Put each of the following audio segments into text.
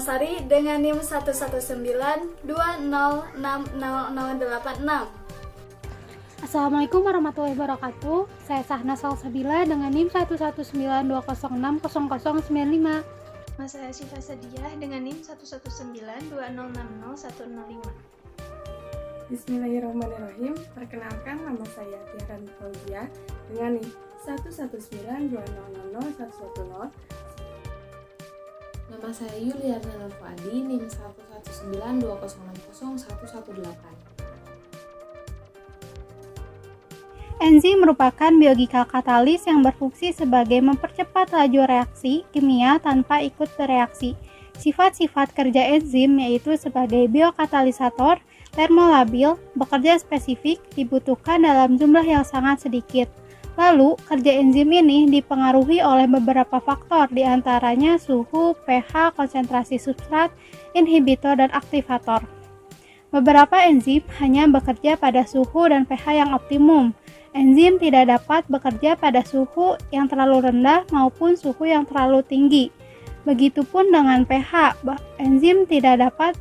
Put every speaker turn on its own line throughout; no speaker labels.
Sari dengan NIM 11920606086.
Assalamualaikum warahmatullahi wabarakatuh. Saya Sahna Salsabila dengan NIM 11920600095.
Saya Syifa Sadiah dengan NIM 11920606105.
Bismillahirrahmanirrahim. Perkenalkan, nama saya Tiaran Fauzia dengan NIM 11920000110.
Nama saya Yuliana Nurfadi, NIM 11920600118.
Enzim merupakan biologikal katalis yang berfungsi sebagai mempercepat laju reaksi kimia tanpa ikut bereaksi. Sifat-sifat kerja enzim yaitu sebagai biokatalisator, termolabil, bekerja spesifik, dibutuhkan dalam jumlah yang sangat sedikit. Lalu, kerja enzim ini dipengaruhi oleh beberapa faktor, diantaranya suhu, pH, konsentrasi substrat, inhibitor, dan aktivator. Beberapa enzim hanya bekerja pada suhu dan pH yang optimum. Enzim tidak dapat bekerja pada suhu yang terlalu rendah maupun suhu yang terlalu tinggi. Begitupun dengan pH, enzim tidak dapat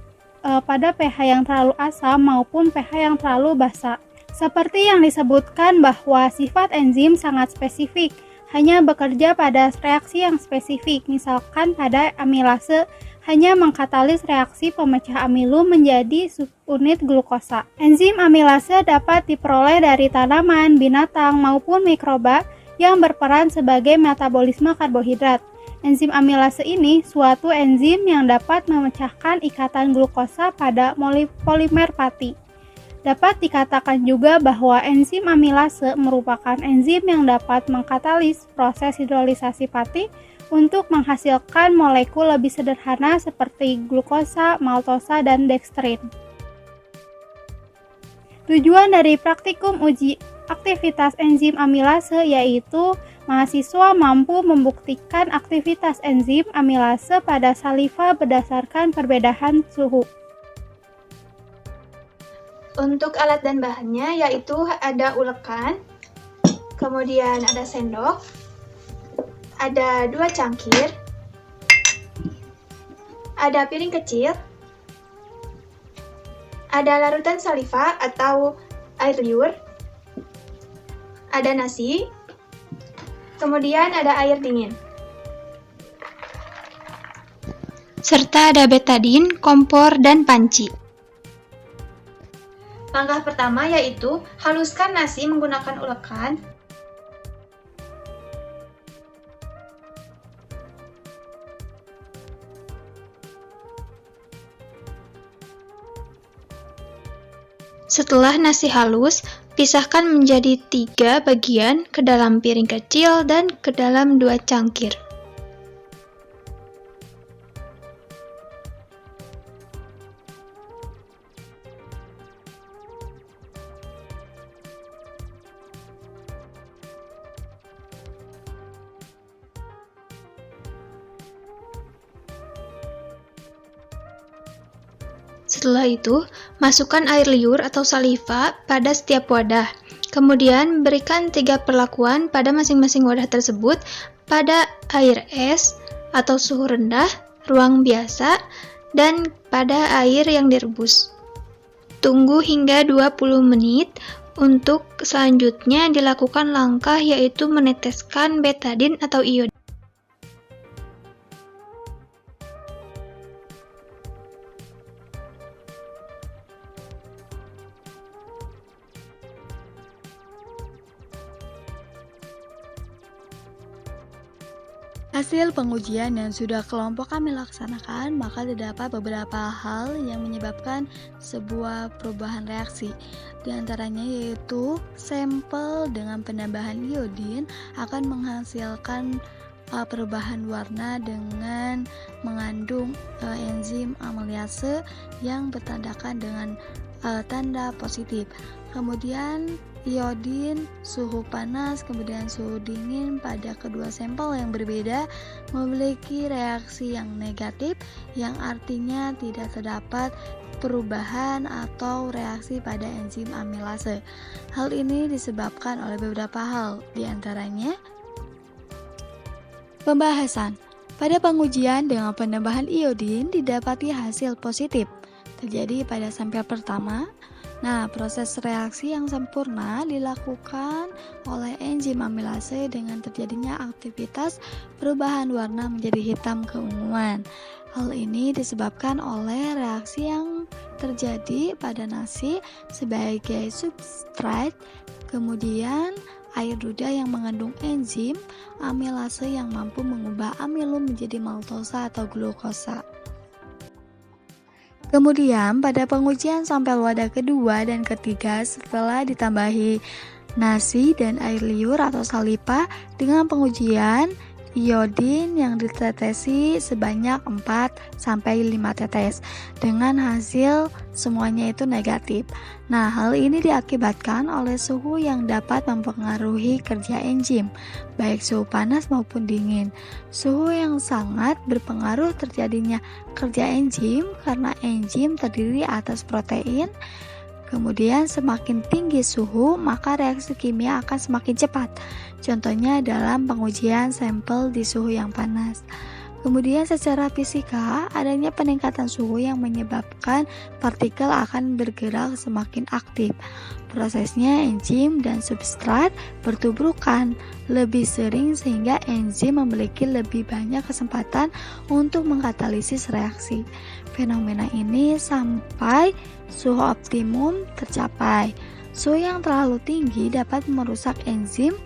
pada pH yang terlalu asam maupun pH yang terlalu basa. Seperti yang disebutkan bahwa sifat enzim sangat spesifik, hanya bekerja pada reaksi yang spesifik, misalkan pada amilase hanya mengkatalis reaksi pemecah amilu menjadi subunit glukosa. Enzim amilase dapat diperoleh dari tanaman, binatang, maupun mikroba yang berperan sebagai metabolisme karbohidrat. Enzim amilase ini suatu enzim yang dapat memecahkan ikatan glukosa pada polimer pati. Dapat dikatakan juga bahwa enzim amilase merupakan enzim yang dapat mengkatalis proses hidrolisasi pati untuk menghasilkan molekul lebih sederhana seperti glukosa, maltosa, dan dextrin. Tujuan dari praktikum uji aktivitas enzim amilase yaitu mahasiswa mampu membuktikan aktivitas enzim amilase pada saliva berdasarkan perbedaan suhu.
Untuk alat dan bahannya yaitu ada ulekan, kemudian ada sendok, ada 2 cangkir, ada piring kecil, ada larutan saliva atau air liur, ada nasi, kemudian ada air dingin, serta ada betadin, kompor, dan panci. Langkah pertama yaitu haluskan nasi menggunakan ulekan. Setelah nasi halus, pisahkan menjadi 3 bagian ke dalam piring kecil dan ke dalam 2 cangkir. Setelah itu, masukkan air liur atau saliva pada setiap wadah. Kemudian, berikan 3 perlakuan pada masing-masing wadah tersebut pada air es atau suhu rendah, ruang biasa, dan pada air yang direbus. Tunggu hingga 20 menit. Untuk selanjutnya dilakukan langkah yaitu meneteskan betadin atau iodin.
Hasil pengujian yang sudah kelompok kami laksanakan, maka terdapat beberapa hal yang menyebabkan sebuah perubahan reaksi. Di antaranya yaitu sampel dengan penambahan iodin akan menghasilkan perubahan warna dengan mengandung enzim amilase yang bertandakan dengan tanda positif. Kemudian iodin, suhu panas, kemudian suhu dingin pada kedua sampel yang berbeda memiliki reaksi yang negatif, yang artinya tidak terdapat perubahan atau reaksi pada enzim amilase. Hal ini disebabkan oleh beberapa hal, di antaranya pembahasan Pada pengujian dengan penambahan iodin didapati hasil positif terjadi pada sampel pertama. Nah, proses reaksi yang sempurna dilakukan oleh enzim amilase dengan terjadinya aktivitas perubahan warna menjadi hitam keunguan. Hal ini disebabkan oleh reaksi yang terjadi pada nasi sebagai substrat, kemudian air duda yang mengandung enzim amilase yang mampu mengubah amilum menjadi maltosa atau glukosa. Kemudian pada pengujian sampel wadah kedua dan ketiga setelah ditambahi nasi dan air liur atau saliva dengan pengujian iodin yang ditetesi sebanyak 4-5 tetes dengan hasil semuanya itu negatif. Nah, hal ini diakibatkan oleh suhu yang dapat mempengaruhi kerja enzim, baik suhu panas maupun dingin. Suhu yang sangat berpengaruh terjadinya kerja enzim karena enzim terdiri atas protein. Kemudian semakin tinggi suhu, maka reaksi kimia akan semakin cepat. Contohnya dalam pengujian sampel di suhu yang panas. Kemudian secara fisika, adanya peningkatan suhu yang menyebabkan partikel akan bergerak semakin aktif. Prosesnya enzim dan substrat bertubrukan lebih sering sehingga enzim memiliki lebih banyak kesempatan untuk mengkatalisis reaksi. Fenomena ini sampai suhu optimum tercapai. Suhu yang terlalu tinggi dapat merusak enzim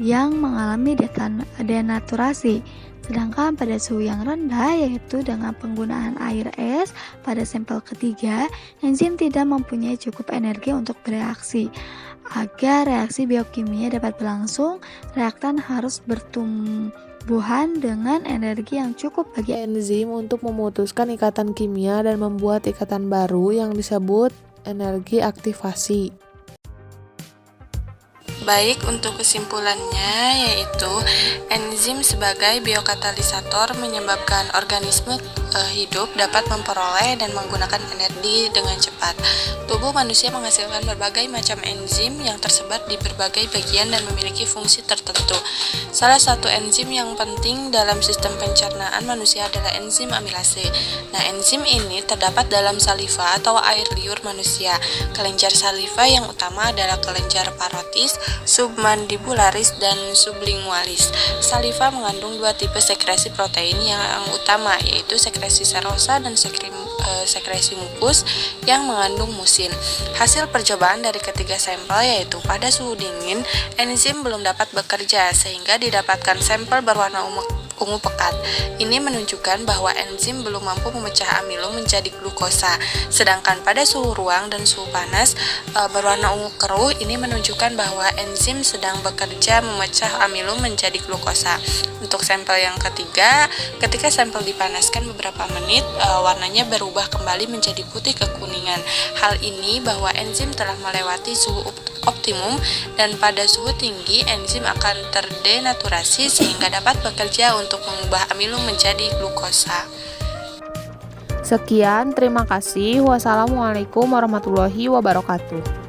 yang mengalami denaturasi. Sedangkan pada suhu yang rendah, yaitu dengan penggunaan air es pada sampel ketiga, enzim tidak mempunyai cukup energi untuk bereaksi. Agar reaksi biokimia dapat berlangsung, reaktan harus bertumbuhan dengan energi yang cukup bagi
enzim untuk memutuskan ikatan kimia dan membuat ikatan baru yang disebut energi aktivasi.
Baik, untuk kesimpulannya yaitu enzim sebagai biokatalisator menyebabkan organisme hidup dapat memperoleh dan menggunakan energi dengan cepat. Tubuh manusia menghasilkan berbagai macam enzim yang tersebar di berbagai bagian dan memiliki fungsi tertentu. Salah satu enzim yang penting dalam sistem pencernaan manusia adalah enzim amilase. Nah, enzim ini terdapat dalam saliva atau air liur manusia. Kelenjar saliva yang utama adalah kelenjar parotis, submandibularis, dan sublingualis. Saliva mengandung dua tipe sekresi protein yang utama, yaitu sekresi serosa dan sekresi mukus yang mengandung musin. Hasil percobaan dari ketiga sampel yaitu pada suhu dingin, enzim belum dapat bekerja sehingga didapatkan sampel berwarna ungu pekat. Ini menunjukkan bahwa enzim belum mampu memecah amilum menjadi glukosa. Sedangkan pada suhu ruang dan suhu panas berwarna ungu keruh, ini menunjukkan bahwa enzim sedang bekerja memecah amilum menjadi glukosa. Untuk sampel yang ketiga, ketika sampel dipanaskan beberapa menit, warnanya berubah kembali menjadi putih kekuningan. Hal ini bahwa enzim telah melewati suhu optimum dan pada suhu tinggi enzim akan terdenaturasi sehingga dapat bekerja untuk mengubah amilum menjadi glukosa.
Sekian, terima kasih. Wassalamualaikum warahmatullahi wabarakatuh.